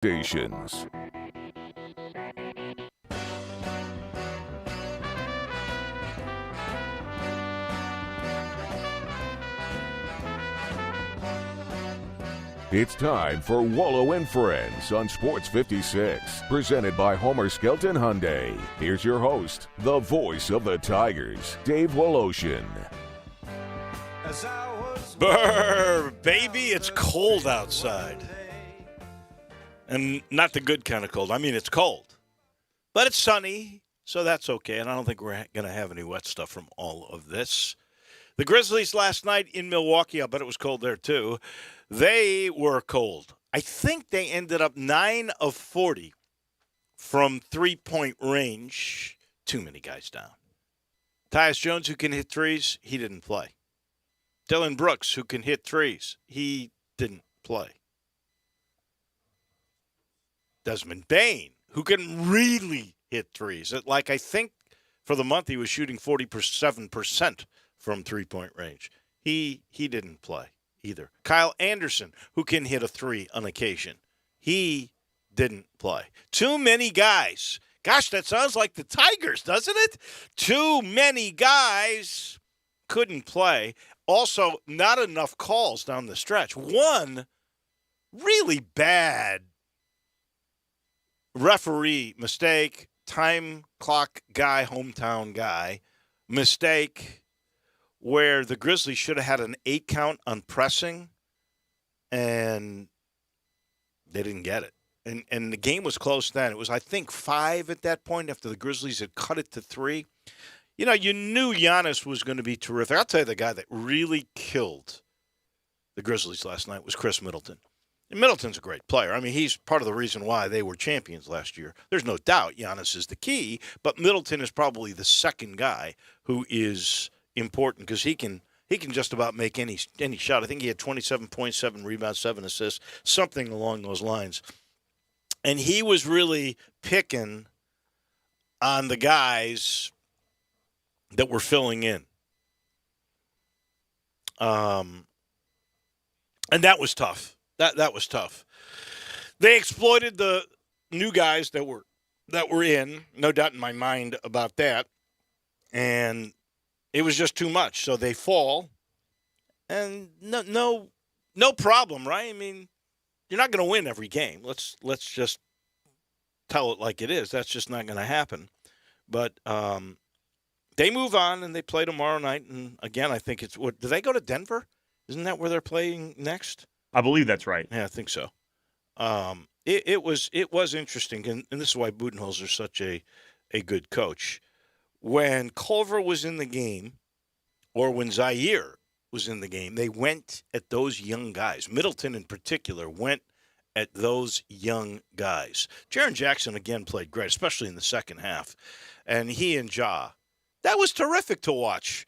Stations. It's time for Wallow and Friends on Sports 56, presented by Homer Skelton Hyundai. Here's your host, the voice of the Tigers, Dave Woloshin. Brr, baby, it's cold outside. And not the good kind of cold. I mean, it's cold. But it's sunny, so that's okay. And I don't think we're going to have any wet stuff from all of this. The Grizzlies last night in Milwaukee, I bet it was cold there too. They were cold. I think they ended up 9 of 40 from three-point range. Too many guys down. Tyus Jones, who can hit threes, he didn't play. Dylan Brooks, who can hit threes, he didn't play. Desmond Bane, who can really hit threes. Like, I think for the month he was shooting 47% from three-point range. He didn't play either. Kyle Anderson, who can hit a three on occasion. He didn't play. Too many guys. Gosh, that sounds like the Tigers, doesn't it? Too many guys couldn't play. Also, not enough calls down the stretch. One really bad referee mistake, time clock guy, hometown guy, mistake where the Grizzlies should have had an 8 count on pressing, and they didn't get it. And the game was close then. It was, I think, 5 at that point after the Grizzlies had cut it to 3. You know, you knew Giannis was going to be terrific. I'll tell you, the guy that really killed the Grizzlies last night was Chris Middleton. And Middleton's a great player. I mean, he's part of the reason why they were champions last year. There's no doubt Giannis is the key, but Middleton is probably the second guy who is important because he can just about make any shot. I think he had 27.7 rebounds, 7 assists, something along those lines. And he was really picking on the guys that were filling in. And that was tough. That was tough. They exploited the new guys that were in, no doubt in my mind about that. And it was just too much. So they fall. And no problem, right? I mean, you're not going to win every game. Let's just tell it like it is. That's just not going to happen. But they move on and they play tomorrow night. And again, I think it's what? Do they go to Denver? Isn't that where they're playing next? I believe that's right. Yeah, I think so. It was interesting, and this is why Budenholzer is such a good coach. When Culver was in the game, or when Zaire was in the game, they went at those young guys. Middleton in particular went at those young guys. Jaren Jackson, again, played great, especially in the second half. And he and Ja, that was terrific to watch.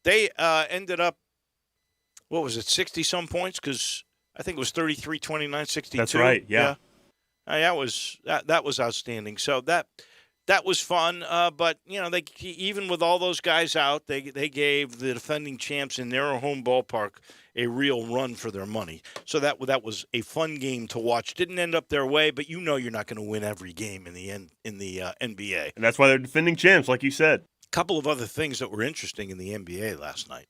They ended up, 60-some points? Because I think it was 33, 29, 62. That's right, yeah. That was outstanding. So that was fun. But, you know, they even with all those guys out, they gave the defending champs in their home ballpark a real run for their money. So that was a fun game to watch. Didn't end up their way, but you know you're not going to win every game in the NBA. And that's why they're defending champs, like you said. A couple of other things that were interesting in the NBA last night.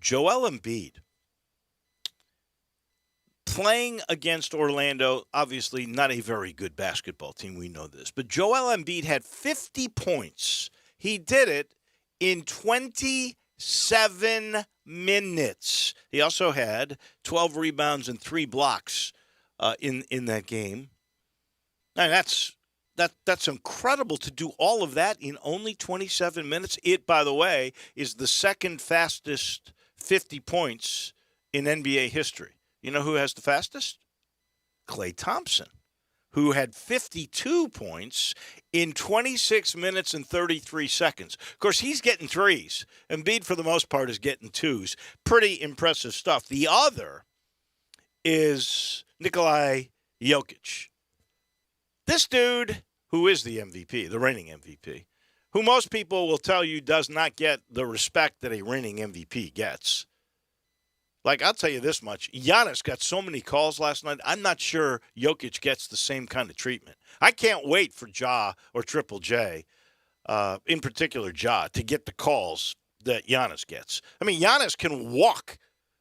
Joel Embiid. Playing against Orlando, obviously not a very good basketball team. We know this. But Joel Embiid had 50 points. He did it in 27 minutes. He also had 12 rebounds and 3 blocks in that game. Now, that's incredible to do all of that in only 27 minutes. It, by the way, is the second fastest 50 points in NBA history. You know who has the fastest? Klay Thompson, who had 52 points in 26 minutes and 33 seconds. Of course, he's getting threes. Embiid, for the most part, is getting twos. Pretty impressive stuff. The other is Nikola Jokic. This dude, who is the MVP, the reigning MVP, who most people will tell you does not get the respect that a reigning MVP gets. Like, I'll tell you this much. Giannis got so many calls last night, I'm not sure Jokic gets the same kind of treatment. I can't wait for Ja or Triple J, in particular Ja, to get the calls that Giannis gets. I mean, Giannis can walk.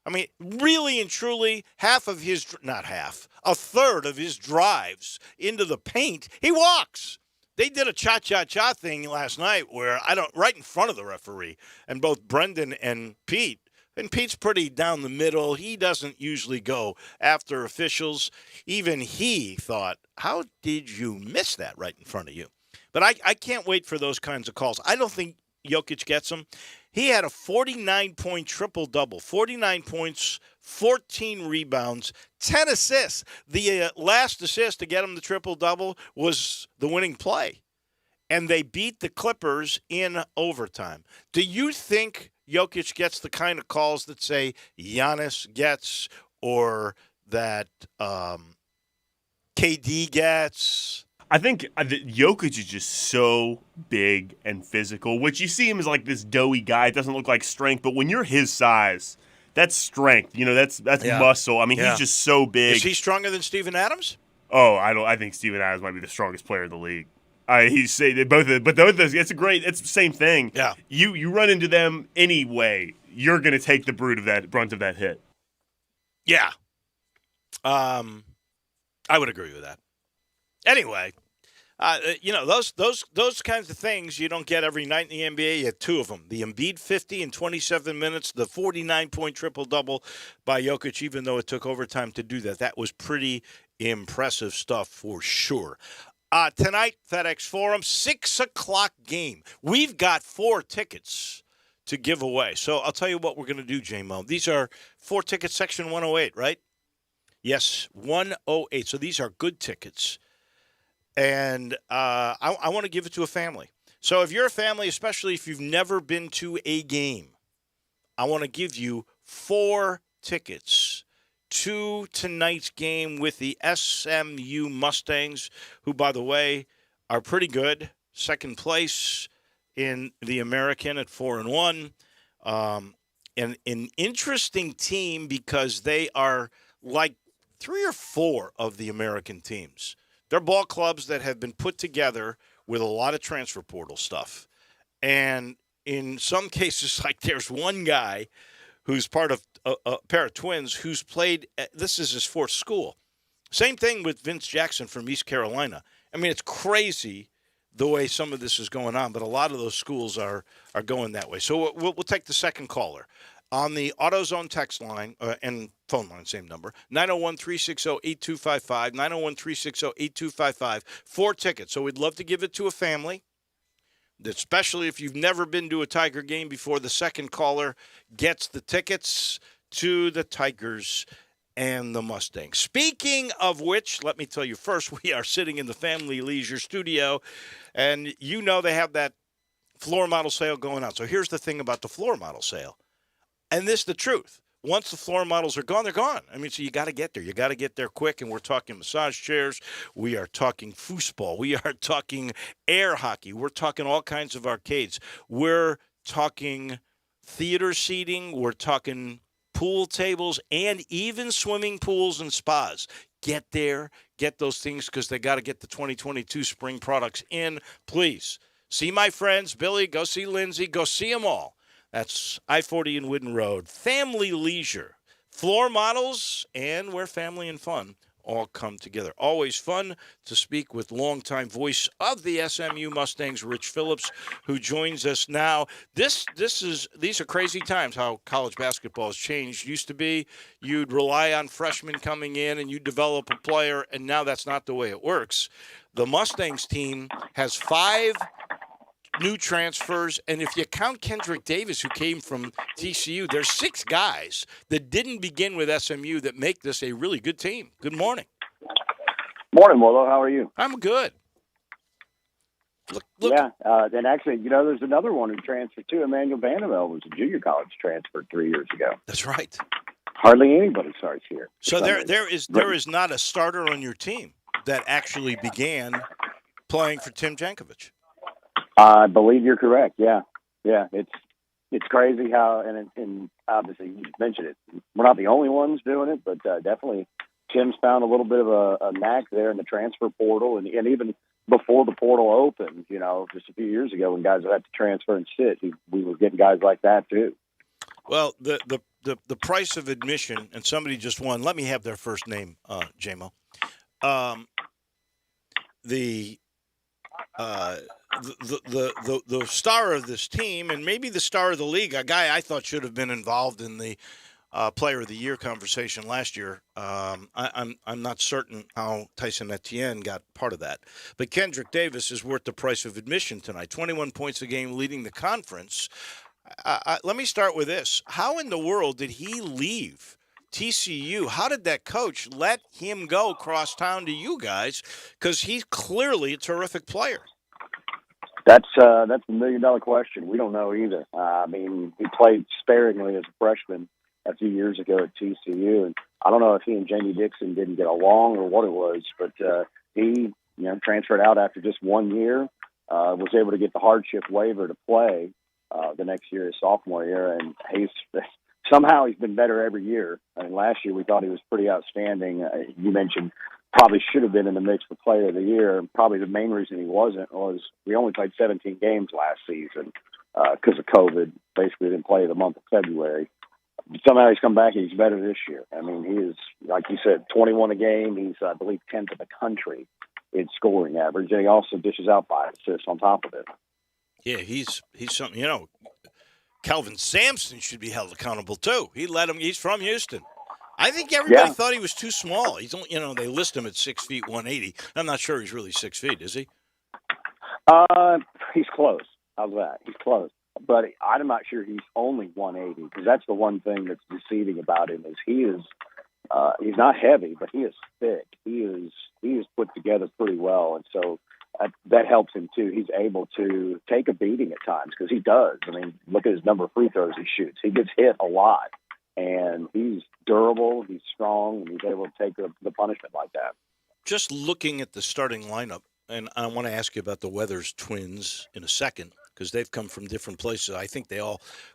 I mean, really and truly, a third of his drives into the paint, he walks. They did a cha-cha-cha thing last night where right in front of the referee, and both Brendan and Pete's pretty down the middle. He doesn't usually go after officials. Even he thought, how did you miss that right in front of you? But I can't wait for those kinds of calls. I don't think Jokic gets them. He had a 49-point triple-double, 49 points, 14 rebounds, 10 assists. The last assist to get him the triple-double was the winning play. And they beat the Clippers in overtime. Do you think Jokic gets the kind of calls that say Giannis gets or that KD gets? I think that Jokic is just so big and physical, which you see him as like this doughy guy. It doesn't look like strength, but when you're his size, that's strength. That's muscle. I mean, he's just so big. Is he stronger than Steven Adams? Oh, I think Steven Adams might be the strongest player in the league. He's say they both, but it's it's the same thing. Yeah, you run into them anyway. You're going to take the brunt of that hit. Yeah, I would agree with that. Anyway, those kinds of things you don't get every night in the NBA. You had two of them: the Embiid 50 in 27 minutes, the 49-point triple-double by Jokic. Even though it took overtime to do that, that was pretty impressive stuff for sure. Tonight, FedEx Forum, 6 o'clock game. We've got 4 tickets to give away. So I'll tell you what we're going to do, J-Mo. These are 4 tickets, section 108, right? Yes, 108. So these are good tickets. And I want to give it to a family. So if you're a family, especially if you've never been to a game, I want to give you 4 tickets to tonight's game with the SMU Mustangs, who, by the way, are pretty good. Second place in the American at 4-1. And an interesting team because they are like 3 or 4 of the American teams. They're ball clubs that have been put together with a lot of transfer portal stuff. And in some cases, like there's one guy who's part of a pair of twins who's played, this is his 4th school. Same thing with Vince Jackson from East Carolina. I mean, it's crazy the way some of this is going on, but a lot of those schools are going that way. So we'll take the second caller. On the AutoZone text line and phone line, same number, 901-360-8255, 901-360-8255, 4 tickets. So we'd love to give it to a family, especially if you've never been to a Tiger game before. The second caller gets the tickets to the Tigers and the Mustangs. Speaking of which, let me tell you first, we are sitting in the Family Leisure studio, and they have that floor model sale going on. So here's the thing about the floor model sale. And this is the truth. Once the floor models are gone, they're gone. I mean, so you got to get there. You got to get there quick. And we're talking massage chairs. We are talking foosball. We are talking air hockey. We're talking all kinds of arcades. We're talking theater seating. We're talking pool tables and even swimming pools and spas. Get there. Get those things because they got to get the 2022 spring products in. Please see my friends. Billy, go see Lindsay. Go see them all. That's I-40 and Whidden Road. Family Leisure. Floor models and where family and fun all come together. Always fun to speak with longtime voice of the SMU Mustangs, Rich Phillips, who joins us now. These are crazy times how college basketball has changed. Used to be you'd rely on freshmen coming in and you develop a player, and now that's not the way it works. The Mustangs team has 5 new transfers, and if you count Kendrick Davis, who came from TCU, there's 6 guys that didn't begin with SMU that make this a really good team. Good morning. Morning, Willow. How are you? I'm good. Look. Yeah, and actually, there's another one who transferred too. Emmanuel Vanderbilt was a junior college transfer 3 years ago. That's right. Hardly anybody starts here. So there is not a starter on your team that actually began playing for Tim Jankovich. I believe you're correct. Yeah. It's It's crazy how, and obviously you mentioned it, we're not the only ones doing it, but definitely Tim's found a little bit of a knack there in the transfer portal, and even before the portal opened, just a few years ago when guys had to transfer and sit, we were getting guys like that too. Well, the price of admission, and somebody just won. Let me have their first name, JMO. The star of this team, and maybe the star of the league, a guy I thought should have been involved in the Player of the Year conversation last year. I'm not certain how Tyson Etienne got part of that, but Kendrick Davis is worth the price of admission tonight. 21 points a game, leading the conference. Let me start with this: how in the world did he leave TCU? How did that coach let him go cross town to you guys? Because he's clearly a terrific player. That's a $1 million question. We don't know either. He played sparingly as a freshman a few years ago at TCU, and I don't know if he and Jamie Dixon didn't get along or what it was, but he transferred out after just 1 year, was able to get the hardship waiver to play the next year, his sophomore year, and somehow he's been better every year. Last year we thought he was pretty outstanding. You mentioned probably should have been in the mix for Player of the Year. Probably the main reason he wasn't was we only played 17 games last season because of COVID. Basically didn't play the month of February. Somehow he's come back and he's better this year. He is, like you said, 21 a game. He's, I believe, 10th in the country in scoring average, and he also dishes out 5 assists on top of it. Yeah, he's something. Kelvin Sampson should be held accountable too. He's from Houston. I think everybody thought he was too small. He's only, they list him at 6 feet 180. I'm not sure he's really 6 feet, is he? He's close. How's that? He's close. But I'm not sure he's only 180, because that's the one thing that's deceiving about him is he's not heavy, but he is thick. He is put together pretty well, and so that helps him too. He's able to take a beating at times because he does. Look at his number of free throws he shoots. He gets hit a lot, and he's durable. He's strong, and he's able to take the punishment like that. Just looking at the starting lineup, and I want to ask you about the Weathers twins in a second, because they've come from different places. I think they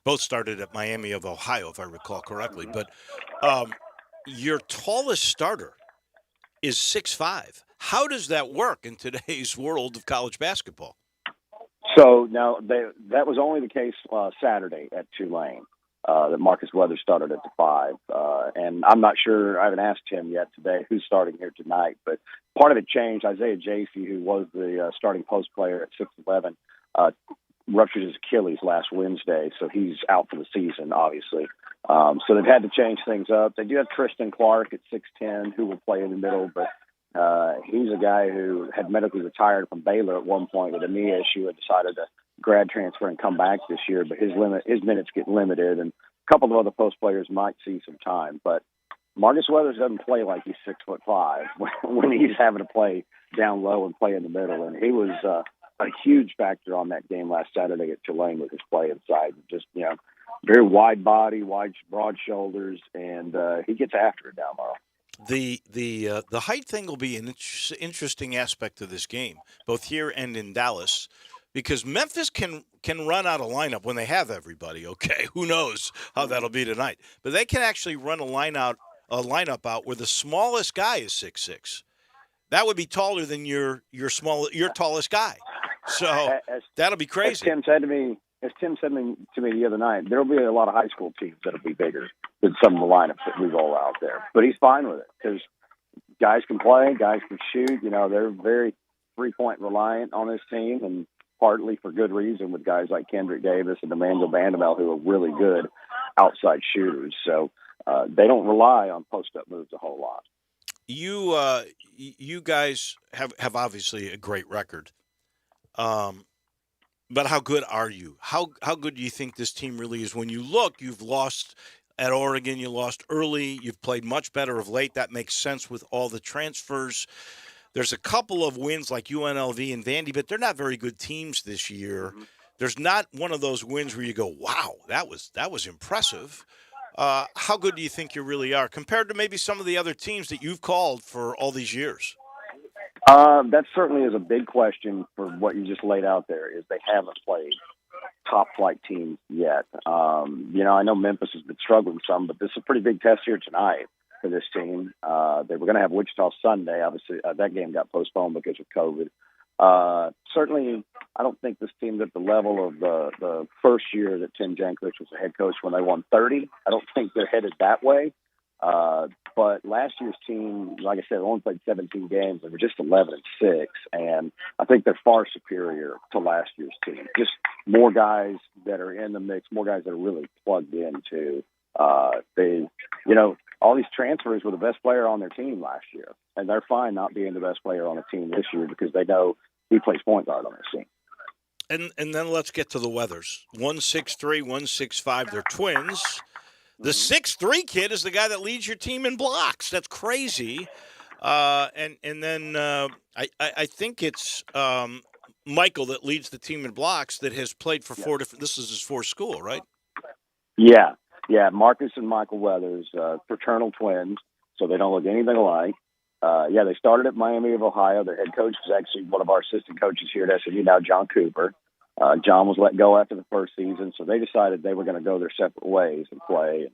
both started at Miami of Ohio, if I recall correctly. But your tallest starter is 6'5". How does that work in today's world of college basketball? So now that was only the case Saturday at Tulane, that Marcus Weathers started at the 5. And I'm not sure, I haven't asked him yet today who's starting here tonight, but part of it changed. Isaiah Jaffe, who was the starting post player at 6'11", ruptured his Achilles last Wednesday, so he's out for the season, obviously. So they've had to change things up. They do have Tristan Clark at 6'10", who will play in the middle, but he's a guy who had medically retired from Baylor at one point with a knee issue and decided to grad transfer and come back this year, but his minutes get limited, and a couple of other post players might see some time. But Marcus Weathers doesn't play like he's 6'5" when he's having to play down low and play in the middle, and he was a huge factor on that game last Saturday at Tulane with his play inside. Just, very wide body, broad shoulders, and he gets after it down low. The height thing will be an interesting aspect of this game, both here and in Dallas, because Memphis can run out a lineup when they have everybody. Okay, who knows how that'll be tonight? But they can actually run a lineup out where the smallest guy is 6'6". That would be taller than your tallest guy. So that'll be crazy. As Tim said to me the other night, there'll be a lot of high school teams that'll be bigger than some of the lineups that we roll out there. But he's fine with it because guys can play, guys can shoot. They're very 3-point reliant on this team, and partly for good reason with guys like Kendrick Davis and Emmanuel Bandamel, who are really good outside shooters. So they don't rely on post-up moves a whole lot. You guys have obviously a great record. But how good are you? How good do you think this team really is? When you look, you've lost at Oregon, you lost early, you've played much better of late. That makes sense with all the transfers. There's a couple of wins like UNLV and Vandy, but they're not very good teams this year. Mm-hmm. There's not one of those wins where you go, wow, that was impressive. How good do you think you really are compared to maybe some of the other teams that you've called for all these years? That certainly is a big question for what you just laid out there, is they haven't played top flight teams yet. I know Memphis has been struggling some, but this is a pretty big test here tonight for this team. They were going to have Wichita Sunday. Obviously, that game got postponed because of COVID. Certainly, I don't think this team's at the level of the first year that Tim Jankovich was the head coach when they won 30. I don't think they're headed that way. But last year's team, like I said, only played 17 games. They were just 11-6, and I think they're far superior to last year's team. Just more guys that are in the mix, more guys that are really plugged into. All these transfers were the best player on their team last year, and they're fine not being the best player on the team this year because they know he plays point guard on their team. And then let's get to the Weathers. 163, 165. They're twins. The 6'3" kid is the guy that leads your team in blocks. That's crazy. And then I think it's Michael that leads the team in blocks that has played for four different. This is his fourth school, right? Yeah. Marcus and Michael Weathers, fraternal twins, so they don't look anything alike. They started at Miami of Ohio. Their head coach was actually one of our assistant coaches here at SMU now, John Cooper. John was let go after the first season, so they decided they were going to go their separate ways and play.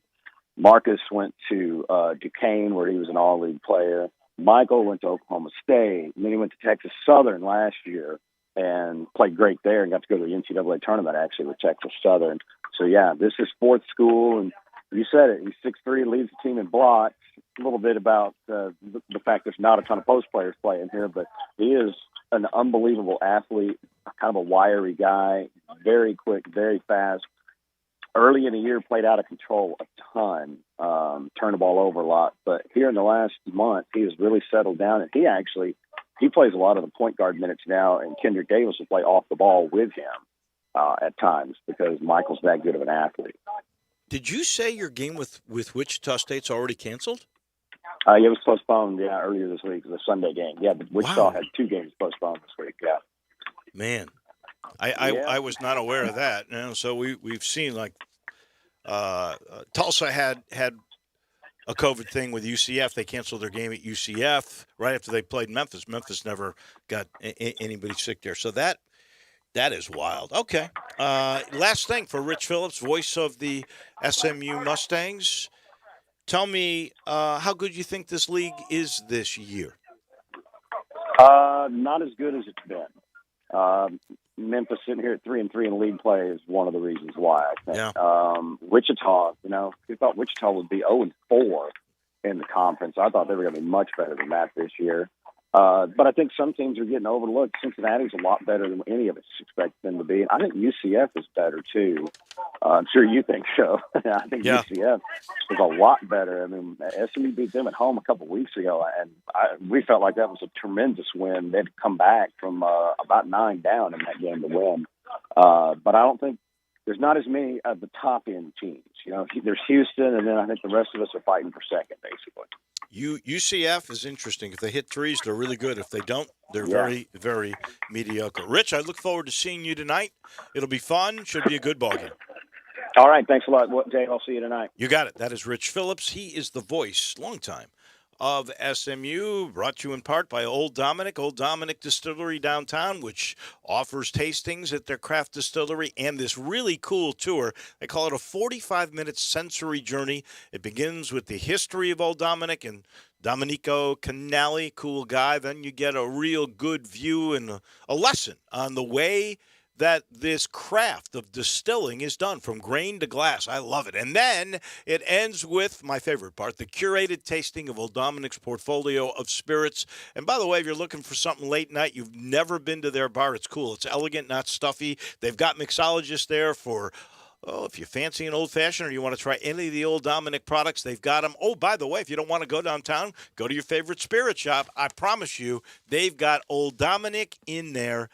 Marcus went to Duquesne, where he was an all-league player. Michael went to Oklahoma State, and then he went to Texas Southern last year and played great there and got to go to the NCAA tournament, actually, with Texas Southern. So, this is fourth school, and you said it. He's 6'3", leads the team in blocks. A little bit about the fact there's not a ton of post players playing here, but he is an unbelievable athlete, kind of a wiry guy, very quick, very fast. Early in the year, played out of control a ton, turned the ball over a lot. But here in the last month, he has really settled down, and he plays a lot of the point guard minutes now, and Kendrick Davis will play off the ball with him at times because Michael's that good of an athlete. Did you say your game with Wichita State's already canceled? It was postponed, earlier this week, the Sunday game. Yeah, but Wichita had 2 games postponed this week, Man, I was not aware of that. So we've seen, like, Tulsa had a COVID thing with UCF. They canceled their game at UCF right after they played Memphis. Memphis never got anybody sick there. So that is wild. Okay. Last thing for Rich Phillips, voice of the SMU Mustangs. Tell me how good you think this league is this year. Not as good as it's been. Memphis sitting here at 3-3 in league play is one of the reasons why, I think. Yeah. Wichita, we thought Wichita would be 0-4 in the conference. I thought they were going to be much better than that this year. But I think some teams are getting overlooked. Cincinnati's a lot better than any of us expect them to be. And I think UCF is better, too. I'm sure you think so. I think UCF is a lot better. I mean, SMU beat them at home a couple weeks ago, and we felt like that was a tremendous win. They'd come back from about 9 down in that game to win. But I don't think there's not as many of the top-end teams. There's Houston, and then I think the rest of us are fighting for second, basically. UCF is interesting. If they hit threes, they're really good. If they don't, they're very, very mediocre. Rich, I look forward to seeing you tonight. It'll be fun. Should be a good ballgame. All right. Thanks a lot, Jay. I'll see you tonight. You got it. That is Rich Phillips. He is the voice, long time, of SMU, brought to you in part by Old Dominick Distillery downtown, which offers tastings at their craft distillery and this really cool tour. They call it a 45-minute sensory journey. It begins with the history of Old Dominick and Domenico Canali, cool guy. Then you get a real good view and a lesson on the way that this craft of distilling is done from grain to glass. I love it. And then it ends with my favorite part, the curated tasting of Old Dominick's portfolio of spirits. And by the way, if you're looking for something late night, you've never been to their bar, it's cool. It's elegant, not stuffy. They've got mixologists there for, if you fancy an old-fashioned or you want to try any of the Old Dominick products, they've got them. Oh, by the way, if you don't want to go downtown, go to your favorite spirit shop. I promise you, they've got Old Dominick in there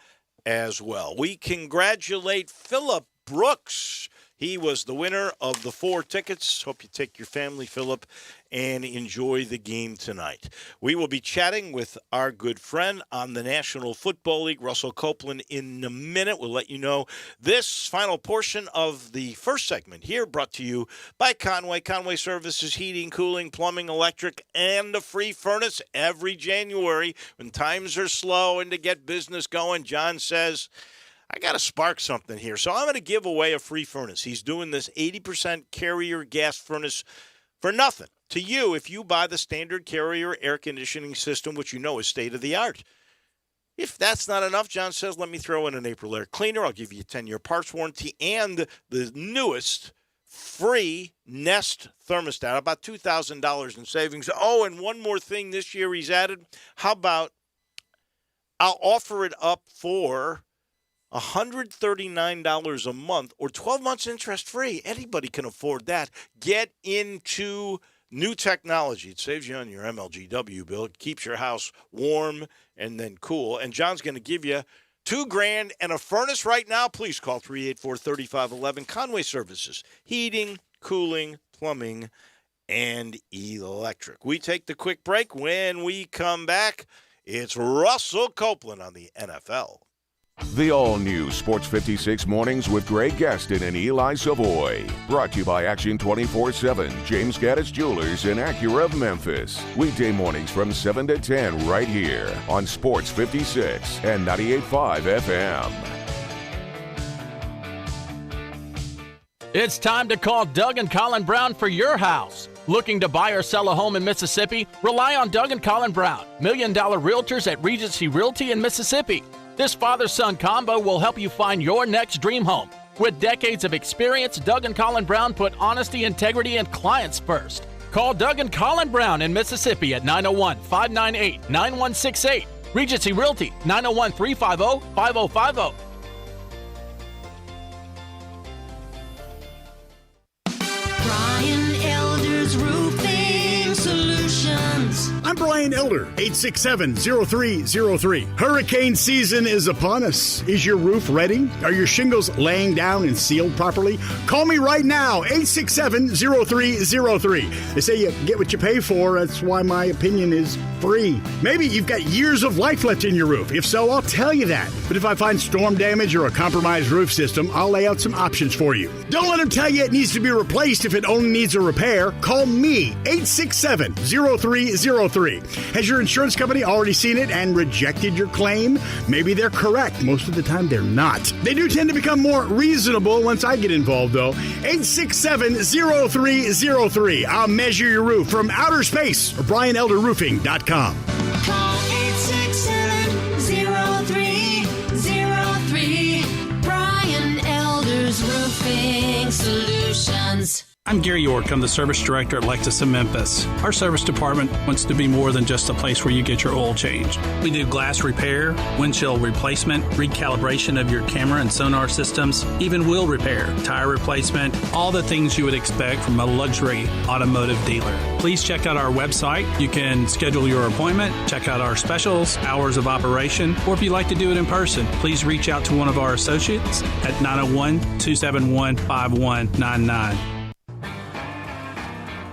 as well. We congratulate Philip Brooks. He was the winner of the 4 tickets. Hope you take your family, Philip, and enjoy the game tonight. We will be chatting with our good friend on the National Football League, Russell Copeland, in a minute. We'll let you know this final portion of the first segment here, brought to you by Conway. Conway Services, heating, cooling, plumbing, electric, and a free furnace every January when times are slow and to get business going. John says, I got to spark something here. So I'm going to give away a free furnace. He's doing this 80% Carrier gas furnace for nothing to you if you buy the standard Carrier air conditioning system, which you know is state-of-the-art. If that's not enough, John says, let me throw in an April air cleaner. I'll give you a 10-year parts warranty and the newest free Nest thermostat, about $2,000 in savings. Oh, and one more thing this year he's added. How about I'll offer it up for $139 a month or 12 months interest-free. Anybody can afford that. Get into new technology. It saves you on your MLGW bill. It keeps your house warm and then cool. And John's going to give you $2,000 and a furnace right now. Please call 384-3511. Conway Services. Heating, cooling, plumbing, and electric. We take the quick break. When we come back, it's Russell Copeland on the NFL. The all-new Sports 56 Mornings with Greg Gaston and Eli Savoy. Brought to you by Action 24/7, James Gaddis Jewelers, and Acura of Memphis. Weekday mornings from 7 to 10 right here on Sports 56 and 98.5 FM. It's time to call Doug and Colin Brown for your house. Looking to buy or sell a home in Mississippi? Rely on Doug and Colin Brown, $1 Million Realtors at Regency Realty in Mississippi. This father-son combo will help you find your next dream home. With decades of experience, Doug and Colin Brown put honesty, integrity, and clients first. Call Doug and Colin Brown in Mississippi at 901-598-9168. Regency Realty, 901-350-5050. Brian Elder's Roofing Solutions. I'm Brian Elder, 867-0303. Hurricane season is upon us. Is your roof ready? Are your shingles laying down and sealed properly? Call me right now, 867-0303. They say you get what you pay for. That's why my opinion is free. Maybe you've got years of life left in your roof. If so, I'll tell you that. But if I find storm damage or a compromised roof system, I'll lay out some options for you. Don't let them tell you it needs to be replaced if it only needs a repair. Call me, 867-0303. Has your insurance company already seen it and rejected your claim? Maybe they're correct. Most of the time, they're not. They do tend to become more reasonable once I get involved, though. 867-0303. I'll measure your roof from outer space or BrianElderRoofing.com. Call 867-0303. Brian Elder's Roofing Solutions. I'm Gary York. I'm the service director at Lexus of Memphis. Our service department wants to be more than just a place where you get your oil changed. We do glass repair, windshield replacement, recalibration of your camera and sonar systems, even wheel repair, tire replacement, all the things you would expect from a luxury automotive dealer. Please check out our website. You can schedule your appointment, check out our specials, hours of operation, or if you'd like to do it in person, please reach out to one of our associates at 901-271-5199.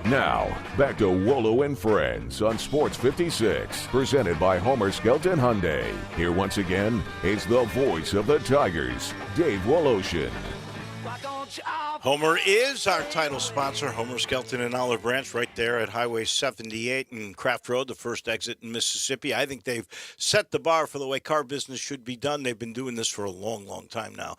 Now, back to Wolo and Friends on Sports 56, presented by Homer Skelton Hyundai. Here once again is the voice of the Tigers, Dave Woloshin. Homer is our title sponsor. Homer Skelton and Olive Branch right there at Highway 78 and Craft Road, the first exit in Mississippi. I think they've set the bar for the way car business should be done. They've been doing this for a long, long time now.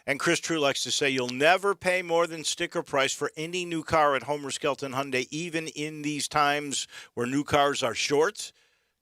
And Chris True likes to say you'll never pay more than sticker price for any new car at Homer Skelton Hyundai, even in these times where new cars are short.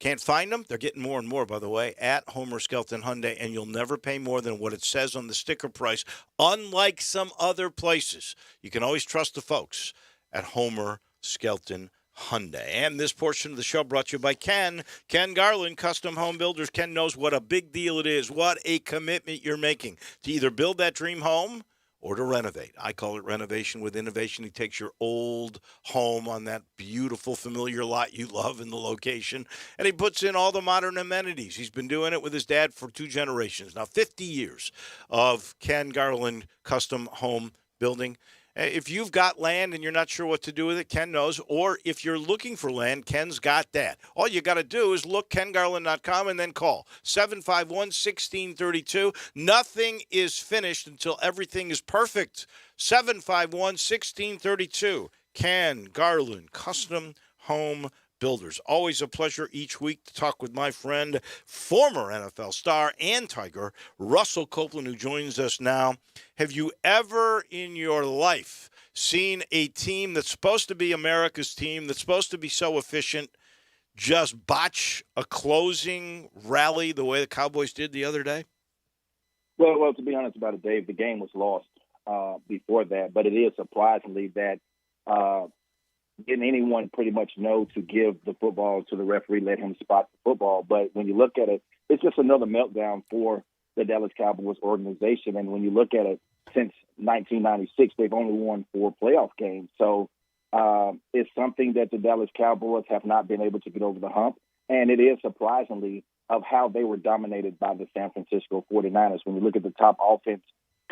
Can't find them? They're getting more and more, by the way, at Homer Skelton Hyundai, and you'll never pay more than what it says on the sticker price, unlike some other places. You can always trust the folks at Homer Skelton Hyundai. And this portion of the show brought to you by Ken Garland, Custom Home Builders. Ken knows what a big deal it is, what a commitment you're making to either build that dream home or to renovate. I call it renovation with innovation. He takes your old home on that beautiful, familiar lot you love in the location, and he puts in all the modern amenities. He's been doing it with his dad for 2 generations. Now, 50 years of Ken Garland Custom Home Building. If you've got land and you're not sure what to do with it, Ken knows. Or if you're looking for land, Ken's got that. All you got to do is look KenGarland.com and then call 751-1632. Nothing is finished until everything is perfect. 751-1632. Ken Garland Custom Home Builders. Always a pleasure each week to talk with my friend, former NFL star and Tiger, Russell Copeland, who joins us now. Have you ever in your life seen a team that's supposed to be America's team, that's supposed to be so efficient, just botch a closing rally the way the Cowboys did the other day? Well, to be honest about it, Dave, the game was lost before that, but it is surprisingly that didn't anyone pretty much know to give the football to the referee, let him spot the football. But when you look at it, it's just another meltdown for the Dallas Cowboys organization. And when you look at it, since 1996, they've only won 4 playoff games. So it's something that the Dallas Cowboys have not been able to get over the hump. And it is surprisingly of how they were dominated by the San Francisco 49ers. When you look at the top offense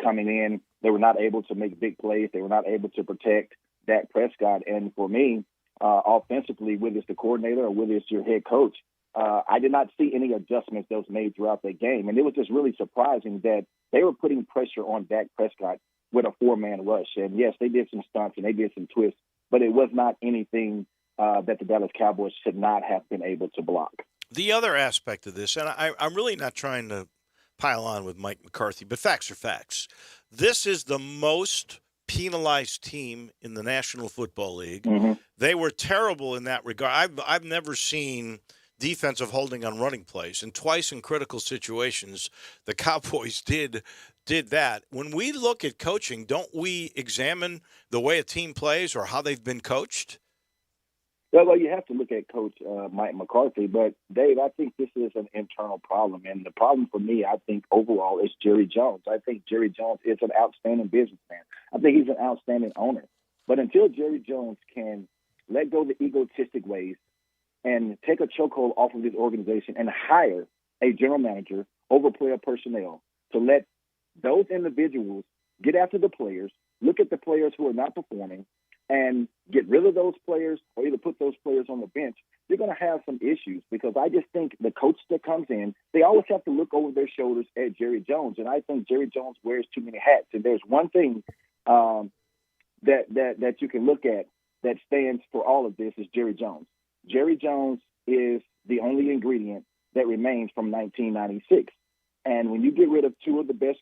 coming in, they were not able to make big plays. They were not able to protect Dak Prescott. And for me, offensively, whether it's the coordinator or whether it's your head coach, I did not see any adjustments that was made throughout the game. And it was just really surprising that they were putting pressure on Dak Prescott with a 4-man rush. And yes, they did some stunts and they did some twists, but it was not anything that the Dallas Cowboys should not have been able to block. The other aspect of this, and I'm really not trying to pile on with Mike McCarthy, but facts are facts. This is the most penalized team in the National Football League. Mm-hmm. They were terrible in that regard. I've never seen defensive holding on running plays, and twice in critical situations the Cowboys did that. When we look at coaching, don't we examine the way a team plays or how they've been coached? Well, you have to look at Coach Mike McCarthy, but Dave, I think this is an internal problem, and the problem for me, I think overall, is Jerry Jones. I think Jerry Jones is an outstanding businessman. I think he's an outstanding owner. But until Jerry Jones can let go of the egotistic ways and take a chokehold off of this organization and hire a general manager over player personnel to let those individuals get after the players, look at the players who are not performing, and get rid of those players or either put those players on the bench, you're going to have some issues, because I just think the coach that comes in, they always have to look over their shoulders at Jerry Jones. And I think Jerry Jones wears too many hats. And there's one thing that you can look at that stands for all of this is Jerry Jones. Jerry Jones is the only ingredient that remains from 1996. And when you get rid of 2 of the best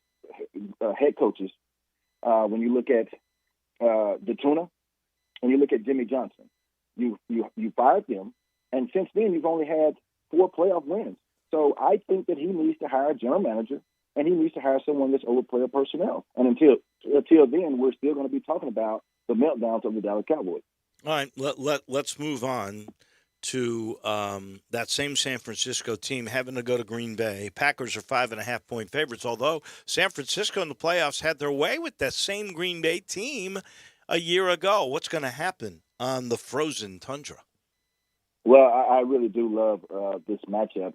head coaches, when you look at DeTuna, and you look at Jimmy Johnson, you fired them, and since then you've only had 4 playoff wins. So I think that he needs to hire a general manager, and he needs to hire someone that's over player personnel. And until then, we're still going to be talking about the meltdowns of the Dallas Cowboys. All right, let's move on to that same San Francisco team having to go to Green Bay. Packers are 5.5-point favorites, although San Francisco in the playoffs had their way with that same Green Bay team a year ago. What's going to happen on the frozen tundra? Well, I really do love this matchup.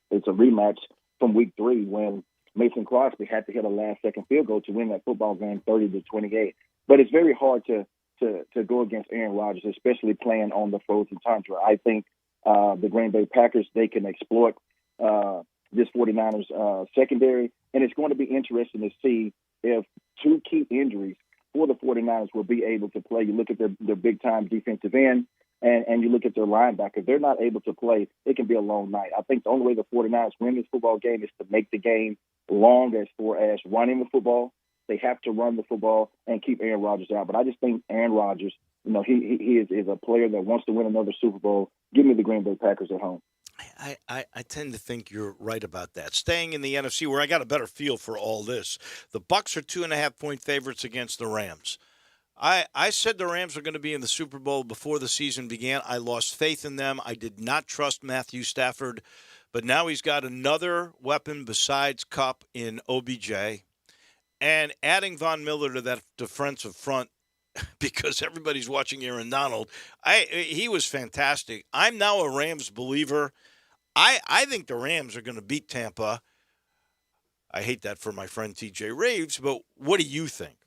It's a rematch from Week 3 when Mason Crosby had to hit a last-second field goal to win that football game 30-28. But it's very hard to go against Aaron Rodgers, especially playing on the frozen tundra. I think the Green Bay Packers, they can exploit this 49ers secondary, and it's going to be interesting to see if 2 key injuries for the 49ers will be able to play. You look at their big-time defensive end, and you look at their linebacker. If they're not able to play, it can be a long night. I think the only way the 49ers win this football game is to make the game long as far as running the football. They have to run the football and keep Aaron Rodgers out. But I just think Aaron Rodgers, he is a player that wants to win another Super Bowl. Give me the Green Bay Packers at home. I tend to think you're right about that. Staying in the NFC, where I got a better feel for all this, the Bucs are 2.5-point favorites against the Rams. I said the Rams are going to be in the Super Bowl before the season began. I lost faith in them. I did not trust Matthew Stafford, but now he's got another weapon besides Kupp in OBJ, and adding Von Miller to that defensive front because everybody's watching Aaron Donald. He was fantastic. I'm now a Rams believer. I think the Rams are going to beat Tampa. I hate that for my friend TJ Reeves, but what do you think?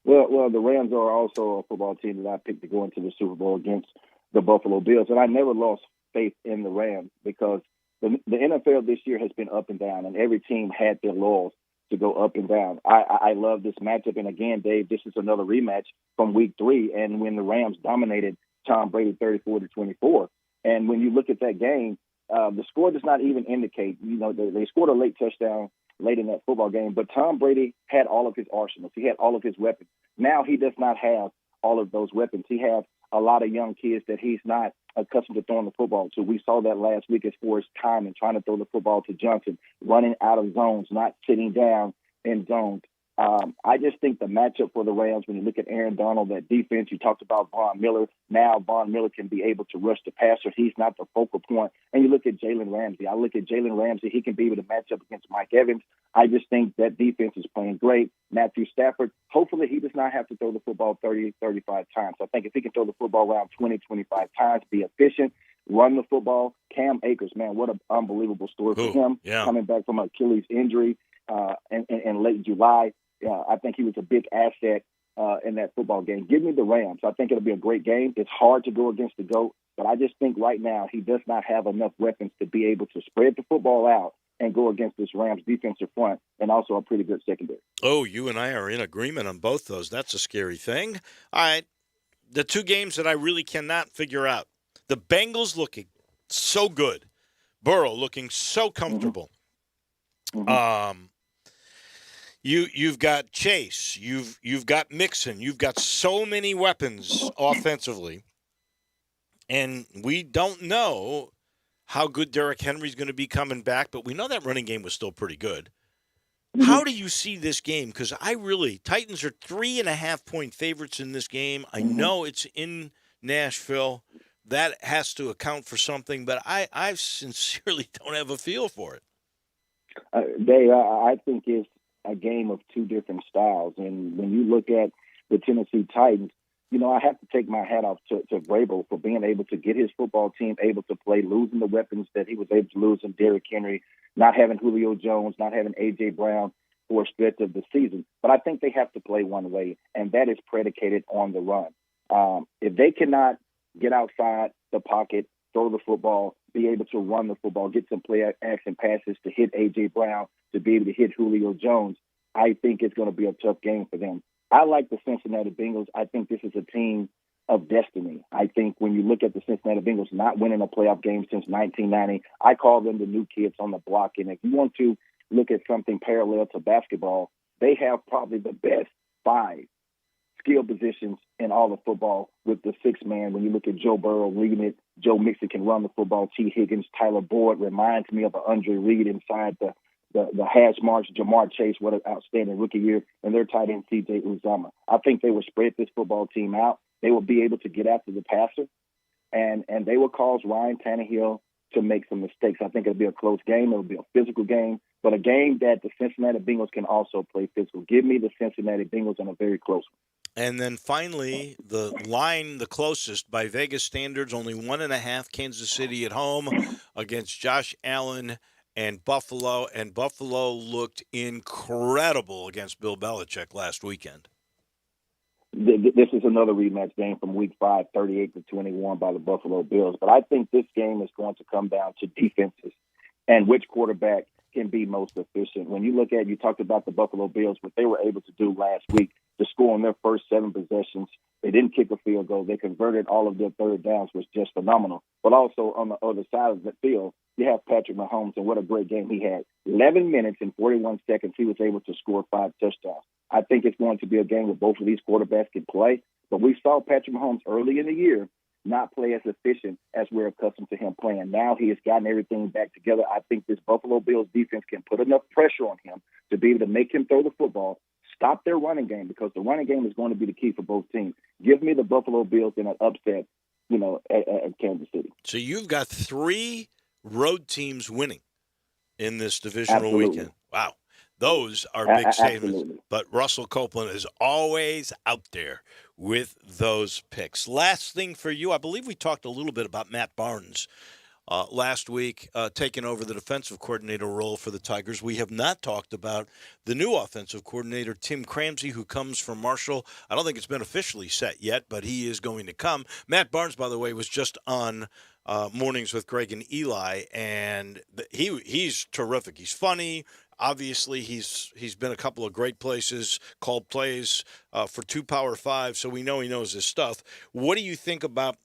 Well, the Rams are also a football team that I picked to go into the Super Bowl against the Buffalo Bills, and I never lost faith in the Rams because the NFL this year has been up and down, and every team had their laws to go up and down. I love this matchup, and again, Dave, this is another rematch from Week 3, and when the Rams dominated Tom Brady 34-24. And when you look at that game, the score does not even indicate, they scored a late touchdown late in that football game, but Tom Brady had all of his arsenals. He had all of his weapons. Now he does not have all of those weapons. He has a lot of young kids that he's not accustomed to throwing the football to. We saw that last week as far as time and trying to throw the football to Johnson, running out of zones, not sitting down in zones. I just think the matchup for the Rams, when you look at Aaron Donald, that defense, you talked about Von Miller. Now Von Miller can be able to rush the passer. He's not the focal point. And you look at Jalen Ramsey. I look at Jalen Ramsey. He can be able to match up against Mike Evans. I just think that defense is playing great. Matthew Stafford, hopefully he does not have to throw the football 30, 35 times. I think if he can throw the football around 20, 25 times, be efficient, run the football. Cam Akers, man, what an unbelievable story for him. Yeah. Coming back from Achilles injury in late July. I think he was a big asset in that football game. Give me the Rams. I think it'll be a great game. It's hard to go against the GOAT, but I just think right now he does not have enough weapons to be able to spread the football out and go against this Rams defensive front and also a pretty good secondary. Oh, you and I are in agreement on both those. That's a scary thing. All right, the two games that I really cannot figure out. The Bengals looking so good. Burrow looking so comfortable. Mm-hmm. You've got Chase, you've got Mixon, you've got so many weapons offensively, and we don't know how good Derrick Henry's going to be coming back, but we know that running game was still pretty good. How do you see this game? Because Titans are 3.5-point favorites in this game. I know it's in Nashville. That has to account for something, but I sincerely don't have a feel for it. Dave, I think it's a game of two different styles. And when you look at the Tennessee Titans, I have to take my hat off to Vrabel for being able to get his football team able to play, losing the weapons that he was able to lose in Derrick Henry, not having Julio Jones, not having A.J. Brown for a stretch of the season. But I think they have to play one way, and that is predicated on the run. If they cannot get outside the pocket, throw the football, be able to run the football, get some play action passes to hit A.J. Brown, to be able to hit Julio Jones, I think it's going to be a tough game for them. I like the Cincinnati Bengals. I think this is a team of destiny. I think when you look at the Cincinnati Bengals not winning a playoff game since 1990, I call them the new kids on the block. And if you want to look at something parallel to basketball, they have probably the best 5 skill positions in all of football with the 6-man. When you look at Joe Burrow leading it, Joe Mixon can run the football. T. Higgins, Tyler Boyd reminds me of an Andre Reed inside the hash marks. Jamar Chase, what an outstanding rookie year, and their tight end C.J. Uzomah. I think they will spread this football team out. They will be able to get after the passer, and they will cause Ryan Tannehill to make some mistakes. I think it'll be a close game. It'll be a physical game, but a game that the Cincinnati Bengals can also play physical. Give me the Cincinnati Bengals in a very close one. And then finally, the line the closest by Vegas standards, only 1.5, Kansas City at home against Josh Allen and Buffalo. And Buffalo looked incredible against Bill Belichick last weekend. This is another rematch game from Week 5, 38-21 by the Buffalo Bills. But I think this game is going to come down to defenses and which quarterback can be most efficient. When you look at, you talked about the Buffalo Bills, what they were able to do last week to score on their first 7 possessions. They didn't kick a field goal. They converted all of their third downs, was just phenomenal. But also on the other side of the field, you have Patrick Mahomes, and what a great game he had. 11 minutes and 41 seconds, he was able to score 5 touchdowns. I think it's going to be a game where both of these quarterbacks can play. But we saw Patrick Mahomes early in the year not play as efficient as we're accustomed to him playing. Now he has gotten everything back together. I think this Buffalo Bills defense can put enough pressure on him to be able to make him throw the football, stop their running game, because the running game is going to be the key for both teams. Give me the Buffalo Bills in an upset, at Kansas City. So you've got 3 road teams winning in this divisional weekend. Wow. Those are big statements. Absolutely. But Russell Copeland is always out there with those picks. Last thing for you, I believe we talked a little bit about Matt Barnes last week, taking over the defensive coordinator role for the Tigers. We have not talked about the new offensive coordinator, Tim Cramsey, who comes from Marshall. I don't think it's been officially set yet, but he is going to come. Matt Barnes, by the way, was just on Mornings with Greg and Eli, and he's terrific. He's funny. Obviously, he's been a couple of great places, called plays for 2 Power 5, so we know he knows his stuff. What do you think about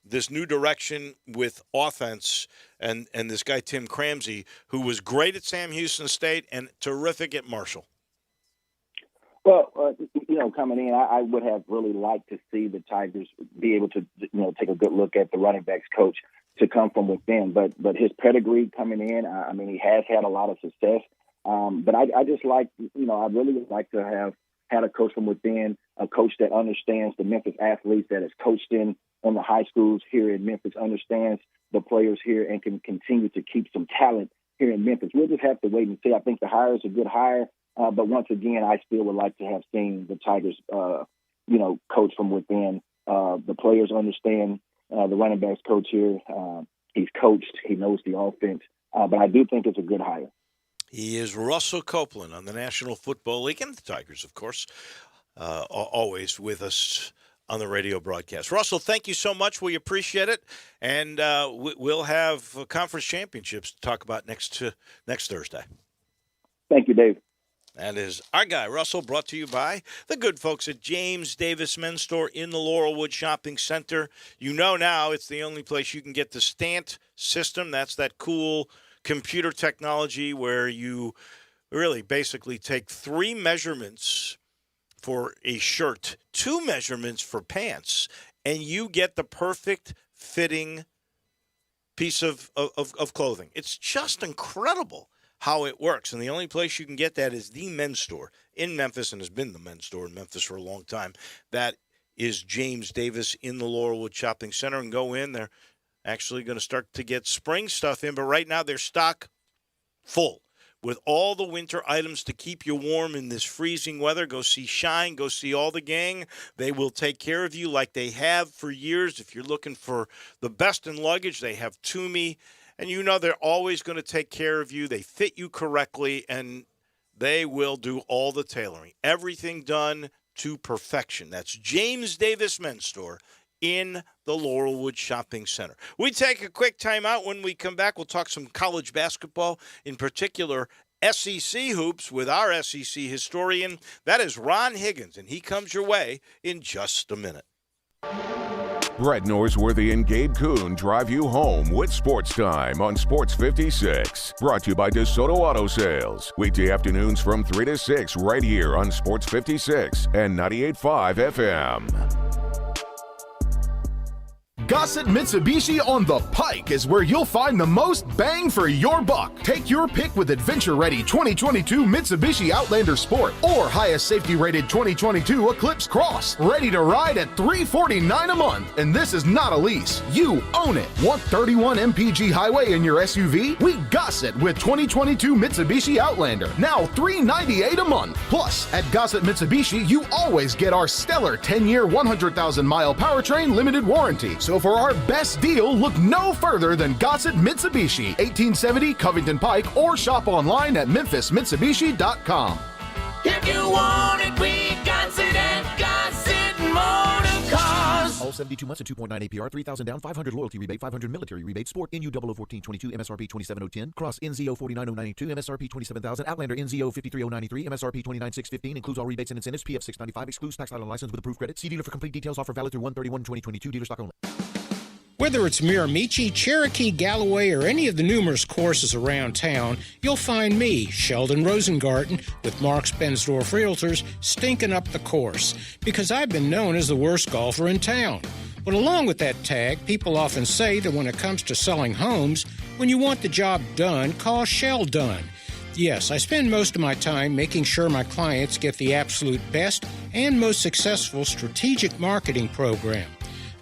this new direction with offense and this guy Tim Cramsey, who was great at Sam Houston State and terrific at Marshall? Well, coming in, I would have really liked to see the Tigers be able to, take a good look at the running backs coach to come from within. But his pedigree coming in, he has had a lot of success. But I just like, I really would like to have had a coach from within, a coach that understands the Memphis athletes, that has coached in the high schools here in Memphis, understands the players here, and can continue to keep some talent here in Memphis. We'll just have to wait and see. I think the hire is a good hire. But once again, I still would like to have seen the Tigers, coach from within. The players understand the running backs coach here. He's coached. He knows the offense. But I do think it's a good hire. He is Russell Copeland on the National Football League and the Tigers, of course, always with us on the radio broadcast. Russell, thank you so much. We appreciate it. And we'll have conference championships to talk about next Thursday. Thank you, Dave. That is our guy, Russell, brought to you by the good folks at James Davis Men's Store in the Laurelwood Shopping Center. You know now it's the only place you can get the Stant system. That's that cool computer technology where you really basically take 3 measurements for a shirt, 2 measurements for pants, and you get the perfect fitting piece of clothing. It's just incredible how it works. And the only place you can get that is the Men's Store in Memphis, and has been the Men's Store in Memphis for a long time. That is James Davis in the Laurelwood Shopping Center. And go in. They're actually going to start to get spring stuff in, but right now they're stock full with all the winter items to keep you warm in this freezing weather. Go see Shine. Go see all the gang. They will take care of you like they have for years. If you're looking for the best in luggage, they have Toomey. And they're always going to take care of you. They fit you correctly, and they will do all the tailoring. Everything done to perfection. That's James Davis Men's Store in the Laurelwood Shopping Center. We take a quick time out. When we come back, we'll talk some college basketball, in particular SEC hoops, with our SEC historian. That is Ron Higgins, and he comes your way in just a minute. Brett Norsworthy and Gabe Kuhn drive you home with Sports Time on Sports 56. Brought to you by DeSoto Auto Sales. Weekday afternoons from 3 to 6 right here on Sports 56 and 98.5 FM. Gossett Mitsubishi on the Pike is where you'll find the most bang for your buck. Take your pick with adventure-ready 2022 Mitsubishi Outlander Sport or highest safety-rated 2022 Eclipse Cross. Ready to ride at $349 a month. And this is not a lease. You own it. Want 31 mpg highway in your SUV? We Gossett with 2022 Mitsubishi Outlander. Now $398 a month. Plus, at Gossett Mitsubishi, you always get our stellar 10-year, 100,000-mile powertrain limited warranty. So for our best deal, look no further than Gossett Mitsubishi, 1870 Covington Pike, or shop online at memphismitsubishi.com. If you want it, we Gossett at Gossett Motor Cars. All 72 months at 2.9 APR, 3,000 down, 500 loyalty rebate, 500 military rebate, Sport NU 001422, MSRP 27010, Cross NZO 49092, MSRP 27,000, Outlander NZO 53093, MSRP 29615, includes all rebates and incentives, PF 695, excludes tax title license with approved credit. See dealer for complete details. Offer valid through 1/31/2022, dealer stock only. Whether it's Miramichi, Cherokee, Galloway, or any of the numerous courses around town, you'll find me, Sheldon Rosengarten, with Mark's Bensdorf Realtors, stinking up the course, because I've been known as the worst golfer in town. But along with that tag, people often say that when it comes to selling homes, when you want the job done, call Sheldon. Yes, I spend most of my time making sure my clients get the absolute best and most successful strategic marketing program.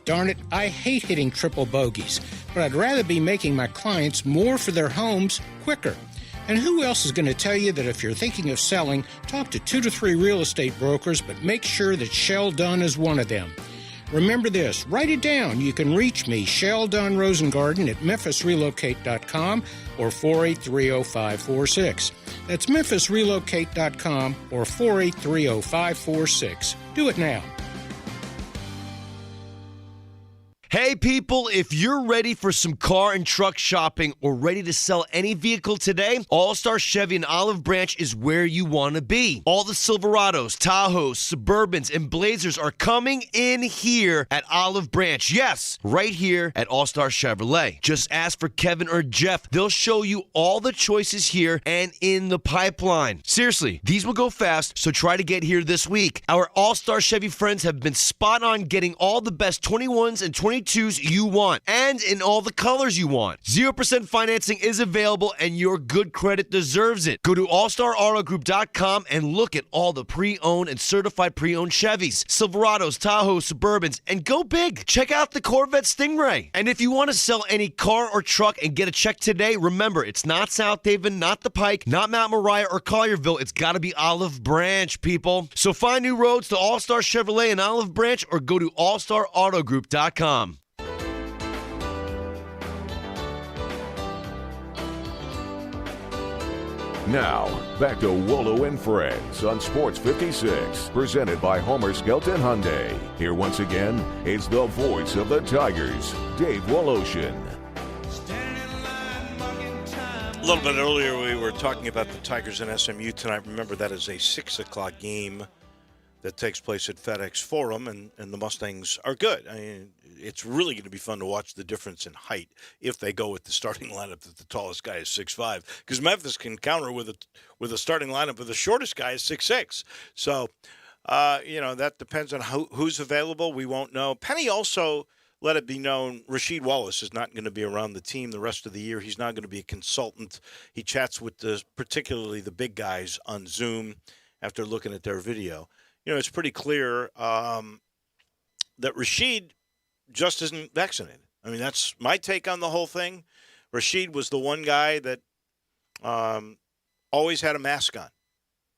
Darn it, I hate hitting triple bogeys, but I'd rather be making my clients more for their homes quicker. And who else is going to tell you that if you're thinking of selling, talk to 2 to 3 real estate brokers, but make sure that Sheldon is one of them. Remember this, write it down. You can reach me, Sheldon Rosengarten, at memphisrelocate.com or 4830546. That's memphisrelocate.com or 4830546. Do it now. Hey people, if you're ready for some car and truck shopping or ready to sell any vehicle today, All-Star Chevy in Olive Branch is where you want to be. All the Silverados, Tahoes, Suburbans, and Blazers are coming in here at Olive Branch. Yes, right here at All-Star Chevrolet. Just ask for Kevin or Jeff. They'll show you all the choices here and in the pipeline. Seriously, these will go fast, so try to get here this week. Our All-Star Chevy friends have been spot on getting all the best 21s and 22s you want, and in all the colors you want. 0% financing is available, and your good credit deserves it. Go to allstarautogroup.com and look at all the pre-owned and certified pre-owned Chevys, Silverados, Tahoes, Suburbans, and go big. Check out the Corvette Stingray. And if you want to sell any car or truck and get a check today, remember, it's not South Haven, not the Pike, not Mount Moriah or Collierville. It's got to be Olive Branch, people. So find new roads to All-Star Chevrolet in Olive Branch or go to allstarautogroup.com. Now, back to Wolo and Friends on Sports 56, presented by Homer Skelton Hyundai. Here once again is the voice of the Tigers, Dave Woloshin. A little bit earlier, we were talking about the Tigers and SMU tonight. Remember, that is a 6 o'clock game that takes place at FedEx Forum, and the Mustangs are good. I mean, it's really going to be fun to watch the difference in height if they go with the starting lineup that the tallest guy is 6'5", because Memphis can counter with a starting lineup where the shortest guy is 6'6". So, that depends on who's available. We won't know. Penny also let it be known Rasheed Wallace is not going to be around the team the rest of the year. He's not going to be a consultant. He chats with particularly the big guys on Zoom after looking at their video. It's pretty clear that Rasheed just isn't vaccinated. I mean, that's my take on the whole thing. Rasheed was the one guy that always had a mask on,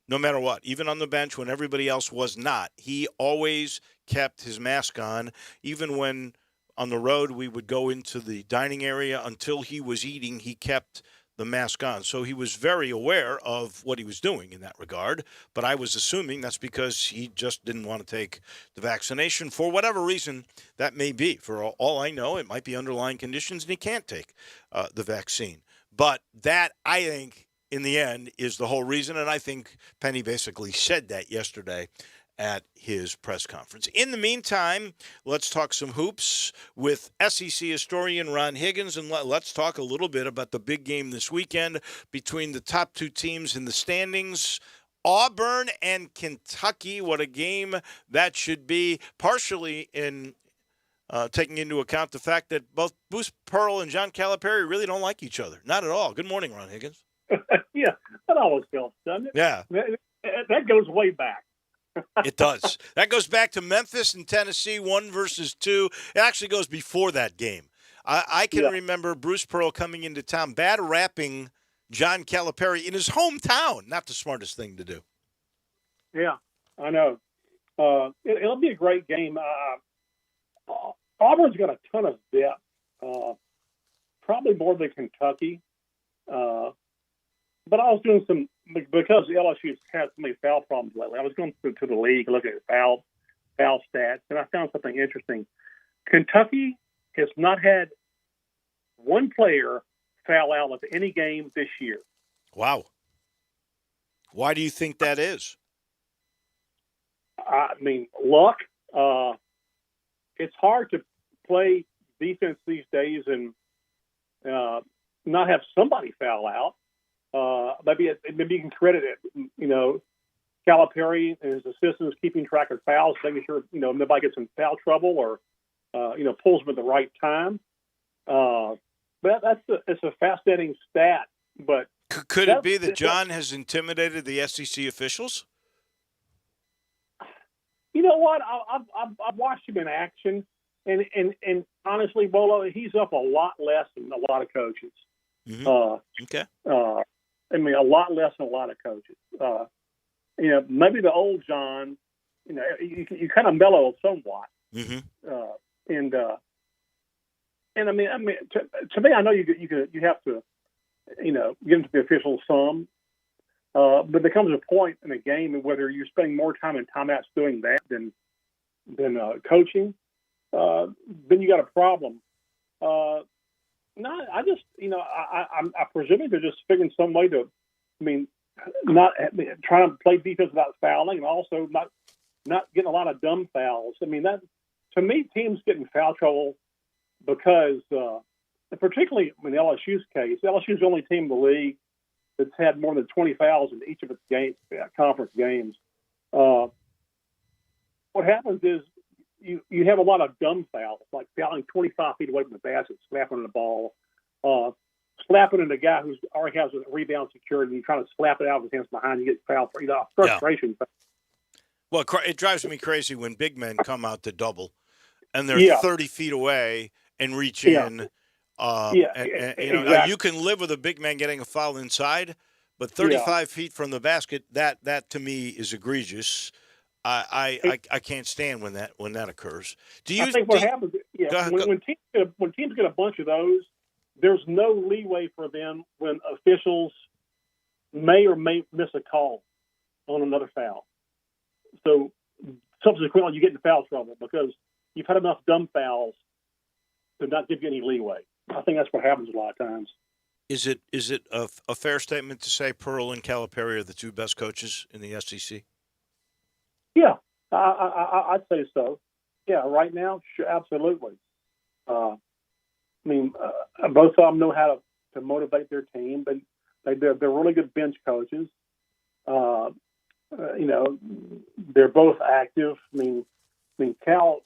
no matter what. Even on the bench when everybody else was not, he always kept his mask on. Even when on the road we would go into the dining area until he was eating, he kept the mask on. So he was very aware of what he was doing in that regard. But I was assuming that's because he just didn't want to take the vaccination for whatever reason that may be. For all I know, it might be underlying conditions and he can't take the vaccine. But that, I think, in the end, is the whole reason. And I think Penny basically said that yesterday at his press conference. In the meantime, let's talk some hoops with SEC historian Ron Higgins, and let's talk a little bit about the big game this weekend between the top two teams in the standings, Auburn and Kentucky. What a game that should be, partially in taking into account the fact that both Bruce Pearl and John Calipari really don't like each other. Not at all. Good morning, Ron Higgins. Yeah, that always helps, doesn't it? Yeah. That goes way back. It does. That goes back to Memphis and Tennessee, 1 versus 2. It actually goes before that game. I can remember Bruce Pearl coming into town, bad rapping John Calipari in his hometown. Not the smartest thing to do. Yeah, I know. It'll be a great game. Auburn's got a ton of depth, probably more than Kentucky. But I was doing some, because LSU's had so many foul problems lately, I was going to the league, looking at foul stats, and I found something interesting. Kentucky has not had one player foul out of any game this year. Wow. Why do you think that is? I mean, luck. It's hard to play defense these days and not have somebody foul out. Maybe you can credit it, Calipari and his assistants keeping track of fouls, making sure, nobody gets in foul trouble or, pulls them at the right time. But it's a fascinating stat. But could it be that John has intimidated the SEC officials? You know what? I've watched him in action, and honestly, Bolo, he's up a lot less than a lot of coaches. Mm-hmm. Okay. A lot less than a lot of coaches. Maybe the old John, you kind of mellow somewhat. Mm-hmm. To me, I know you have to, get into the officials some, but there comes a point in a game whether you're spending more time in timeouts doing that than coaching. then you got a problem. No, I just, I presume they're just figuring some way to, not trying to play defense without fouling, and also not getting a lot of dumb fouls. That, to me, teams get in foul trouble because, particularly in LSU's case, LSU's the only team in the league that's had more than 20 fouls in each of its conference games. What happens is you have a lot of dumb fouls, like fouling 25 feet away from the basket, slapping the ball, slapping at a guy who already has a rebound secured, and you trying to slap it out of his hands behind, you get fouled for frustration. Yeah. Well, it drives me crazy when big men come out to double, and they're 30 feet away and reach in. Exactly. You can live with a big man getting a foul inside, but 35 feet from the basket, that to me is egregious. I can't stand when that occurs. I think what happens? When teams get a bunch of those, there's no leeway for them when officials may or may miss a call on another foul. So subsequently, you get in foul trouble because you've had enough dumb fouls to not give you any leeway. I think that's what happens a lot of times. Is it a fair statement to say Pearl and Calipari are the two best coaches in the SEC? Yeah, I'd say so. Yeah, right now, sure, absolutely. Both of them know how to motivate their team, but they're really good bench coaches. They're both active. Cal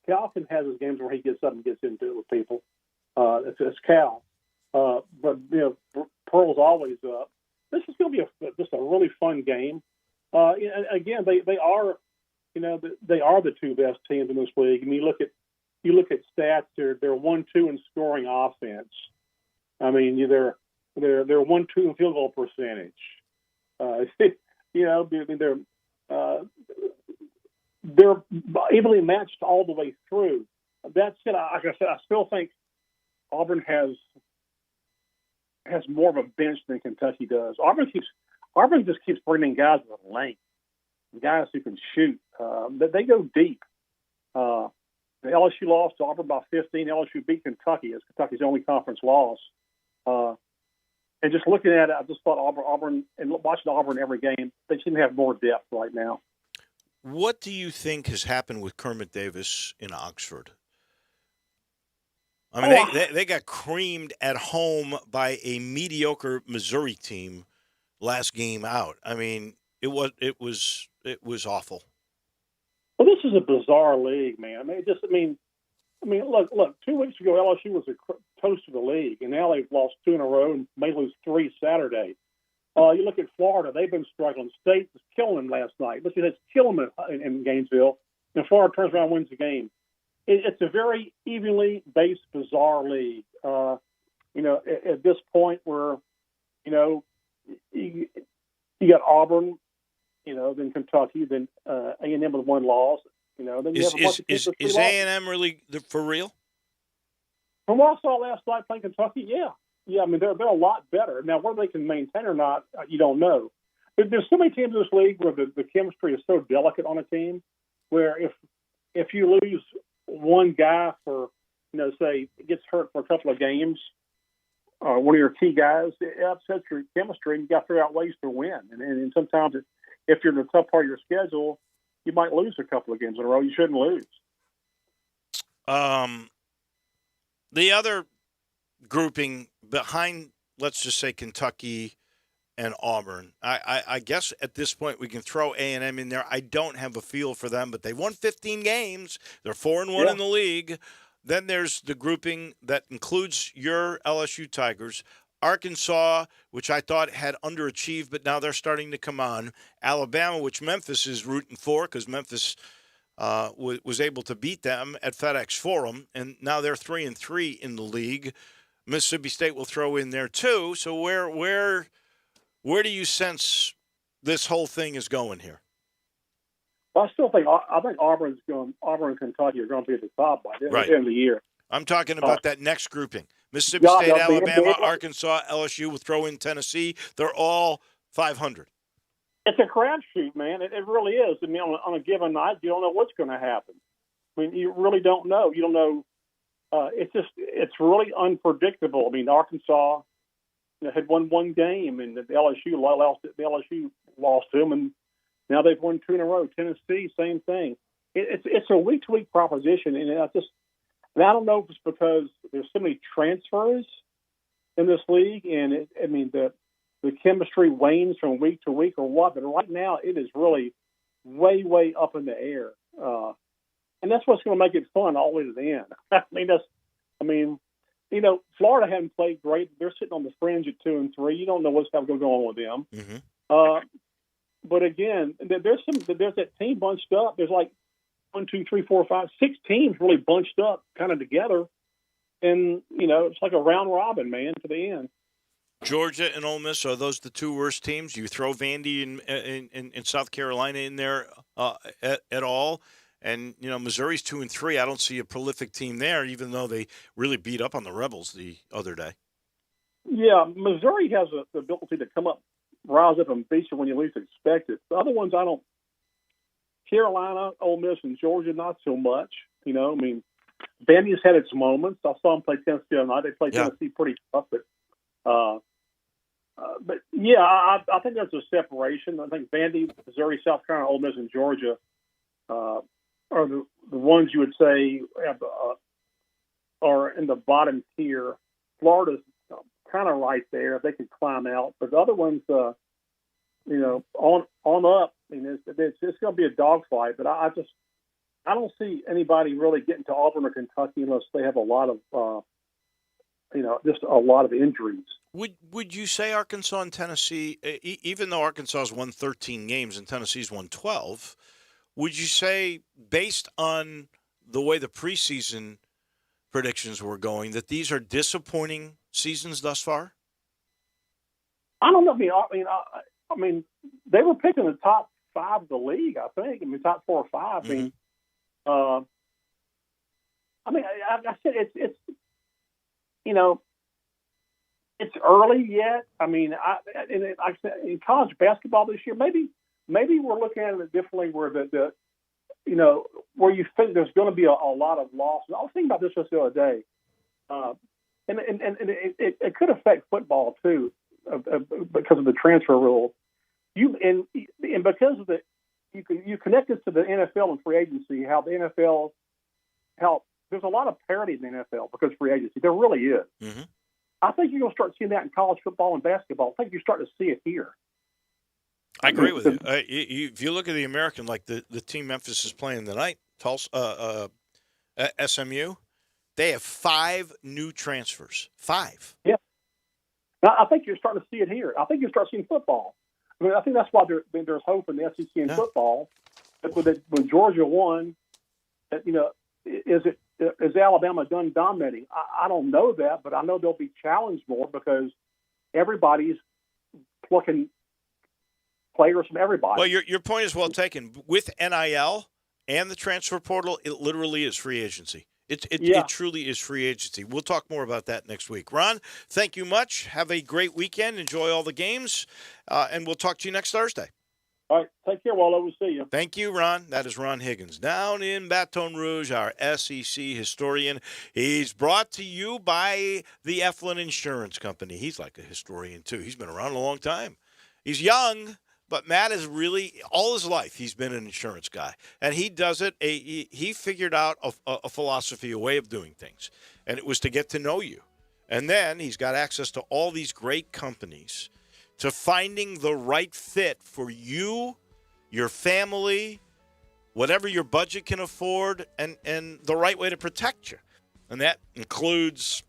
can have his games where he gets up and gets into it with people. It's Cal. But Pearl's always up. This is going to be just a really fun game. Again, they are the two best teams in this league. You look at stats. They're 1-2 in scoring offense. They're 1-2 in field goal percentage. They're evenly matched all the way through. That said, like I said, I still think Auburn has more of a bench than Kentucky does. Auburn just keeps bringing guys with length, guys who can shoot. They go deep. The LSU lost to Auburn by 15. LSU beat Kentucky as Kentucky's only conference loss. And just looking at it, I just thought Auburn, and watching Auburn every game, they seem to have more depth right now. What do you think has happened with Kermit Davis in Oxford? They got creamed at home by a mediocre Missouri team last game out. It was awful. Well, this is a bizarre league, man. Look. 2 weeks ago, LSU was a toast of the league, and now they've lost 2 in a row and may lose 3 Saturday. You look at Florida; they've been struggling. State was killing them last night. Let's kill them in Gainesville, and Florida turns around and wins the game. It's a very evenly based, bizarre league. At this point, where you got Auburn, then Kentucky, then A&M with 1 loss. Then you have a bunch of teams is A&M really for real? From what I saw last night playing Kentucky, yeah. They're a lot better now. Whether they can maintain or not, you don't know. But there's so many teams in this league where the chemistry is so delicate on a team, where if you lose one guy for, say, gets hurt for a couple of games, one of your key guys, it upsets your chemistry, and you got to figure out ways to win. And sometimes, if you're in the tough part of your schedule, you might lose a couple of games in a row. You shouldn't lose. The other grouping behind, let's just say, Kentucky and Auburn, I guess at this point we can throw A&M in there. I don't have a feel for them, but they won 15 games. They're 4-1 in the league. Then there's the grouping that includes your LSU Tigers, Arkansas, which I thought had underachieved, but now they're starting to come on. Alabama, which Memphis is rooting for because Memphis was able to beat them at FedEx Forum, and now they're 3-3 in the league. Mississippi State will throw in there too. So where do you sense this whole thing is going here? Well, I think Auburn and Kentucky are going to be at the top by the end of the year. I'm talking about that next grouping. Mississippi State, Alabama, Arkansas, LSU will throw in Tennessee. They're all 500. It's a crapshoot, man. It really is. On a given night, you don't know what's going to happen. I mean, you really don't know. You don't know. It's really unpredictable. I mean, Arkansas had won one game, and the LSU lost to them, and now they've won 2 in a row. Tennessee, same thing. It's a week-to-week proposition, and I don't know if it's because there's so many transfers in this league, and the chemistry wanes from week to week or what. But right now, it is really way, way up in the air, and that's what's going to make it fun all the way to the end. Florida hasn't played great. They're sitting on the fringe at 2-3. You don't know what's going to go on with them. Mm-hmm. But again, there's that team bunched up. There's like 1, 2, 3, 4, 5, 6 teams really bunched up, kind of together, and it's like a round robin, man, to the end. Georgia and Ole Miss, are those the 2 worst teams? You throw Vandy in South Carolina in there at all? And, Missouri's 2-3. I don't see a prolific team there, even though they really beat up on the Rebels the other day. Yeah, Missouri has the ability to rise up and beat you when you least expect it. The other ones, I don't. Carolina, Ole Miss, and Georgia, not so much. Vandy's had its moments. I saw them play Tennessee the other night. They played Tennessee pretty tough, but yeah, I think there's a separation. I think Vandy, Missouri, South Carolina, Ole Miss, and Georgia are the ones you would say are in the bottom tier. Florida's kind of right there. They can climb out, but the other ones, on up. It's going to be a dogfight. But I don't see anybody really getting to Auburn or Kentucky unless they have a lot of, just a lot of injuries. Would you say Arkansas and Tennessee, even though Arkansas has won 13 games and Tennessee's won 12, would you say, based on the way the preseason predictions were going, that these are disappointing seasons thus far? I don't know. I mean, they were picking the top 5 of the league, I think. Top 4 or 5. Mm-hmm. I said it's it's early yet. In college basketball this year, maybe we're looking at it differently, where where you think there's going to be a lot of losses. I was thinking about this just the other day, and it could affect football too, because of the transfer rule. And because of you connect this to the NFL and free agency, how the NFL there's a lot of parity in the NFL because of free agency. There really is. Mm-hmm. I think you're going to start seeing that in college football and basketball. I think you're starting to see it here. I agree with you. If you look at the American, like the team Memphis is playing tonight, Tulsa, SMU, they have 5 new transfers. 5. Yeah. I think you're starting to see it here. I think you'll start seeing football. I think that's why there's hope in the SEC in football. When Georgia won, is Alabama done dominating? I don't know that, but I know they'll be challenged more because everybody's plucking players from everybody. Well, your point is well taken. With NIL and the transfer portal, it literally is free agency. It truly is free agency. We'll talk more about that next week. Ron, thank you much. Have a great weekend. Enjoy all the games, and we'll talk to you next Thursday. All right. Take care, Waldo. We'll see you. Thank you, Ron. That is Ron Higgins. Down in Baton Rouge, our SEC historian. He's brought to you by the Eflin Insurance Company. He's like a historian, too. He's been around a long time. He's young, but Matt is really, all his life, he's been an insurance guy. And he does it, he figured out a philosophy, a way of doing things. And it was to get to know you. And then he's got access to all these great companies, to finding the right fit for you, your family, whatever your budget can afford, and the right way to protect you. And that includes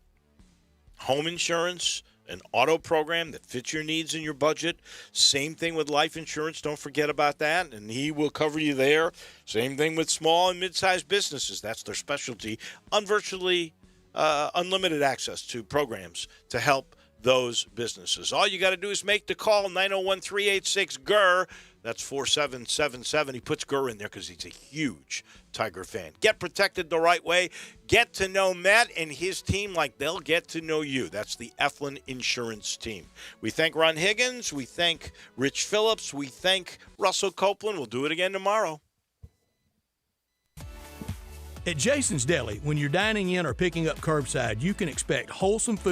home insurance, an auto program that fits your needs and your budget. Same thing with life insurance. Don't forget about that, and he will cover you there. Same thing with small and mid-sized businesses. That's their specialty. On virtually unlimited access to programs to help those businesses. All you got to do is make the call, 901-386-GER. That's 4777. He puts GER in there because he's a huge Tiger fan. Get protected the right way. Get to know Matt and his team like they'll get to know you. That's the Eflin Insurance team. We thank Ron Higgins. We thank Rich Phillips. We thank Russell Copeland. We'll do it again tomorrow. At Jason's Deli, when you're dining in or picking up curbside, you can expect wholesome food